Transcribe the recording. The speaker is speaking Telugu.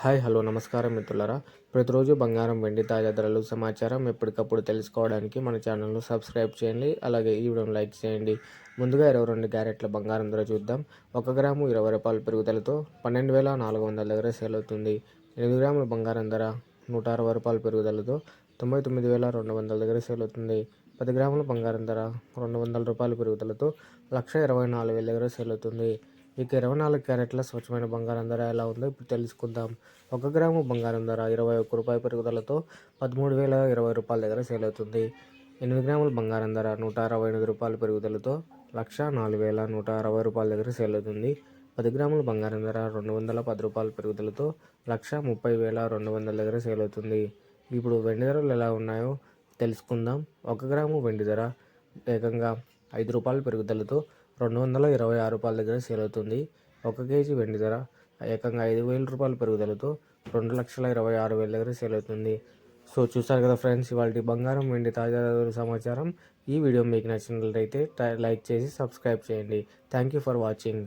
హాయ్ హలో నమస్కారం మిత్రులారా. ప్రతిరోజు బంగారం వెండి తాజా ధరలు సమాచారం ఎప్పటికప్పుడు తెలుసుకోవడానికి మన ఛానల్ను సబ్స్క్రైబ్ చేయండి. అలాగే ఈ వీడియోను లైక్ చేయండి. ముందుగా 22 క్యారెట్ల బంగారం ధర చూద్దాం. 1 గ్రాము 20 రూపాయల పెరుగుదలతో 12,400 దగ్గర సేల్ అవుతుంది. 8 గ్రాముల బంగారం ధర 160 రూపాయల పెరుగుదలతో 99,200 దగ్గర సేల్ అవుతుంది. 10 గ్రాముల బంగారం ధర 200 రూపాయల పెరుగుదలతో 1,24,000 దగ్గర సేల్ అవుతుంది. ఇక 24 క్యారెట్ల స్వచ్ఛమైన బంగారం ధర ఎలా ఉందో ఇప్పుడు తెలుసుకుందాం. 1 గ్రాము బంగారం ధర 21 రూపాయల పెరుగుదలతో 13,020 రూపాయల దగ్గర సేల్ అవుతుంది. 8 గ్రాముల బంగారం ధర 168 రూపాయల పెరుగుదలతో 1,04,160 రూపాయల దగ్గర సేల్ అవుతుంది. 10 గ్రాముల బంగారం ధర 210 రూపాయల పెరుగుదలతో 1,30,200 దగ్గర సేల్ అవుతుంది. ఇప్పుడు వెండి ధరలు ఎలా ఉన్నాయో తెలుసుకుందాం. 1 గ్రాము వెండి ధర ఏకంగా 5 రూపాయల పెరుగుదలతో 226 రూపాయల దగ్గర సేల్ అవుతుంది. 1 కేజీ వెండి ధర ఏకంగా 5,000 రూపాయల పెరుగుదలతో 2,26,000 దగ్గర సేల్ అవుతుంది. సో చూసారు కదా ఫ్రెండ్స్, ఇవాళ బంగారం వెండి తాజా ధరల సమాచారం. ఈ వీడియో మీకు నచ్చినట్లయితే లైక్ చేసి సబ్స్క్రైబ్ చేయండి. Thank you for watching.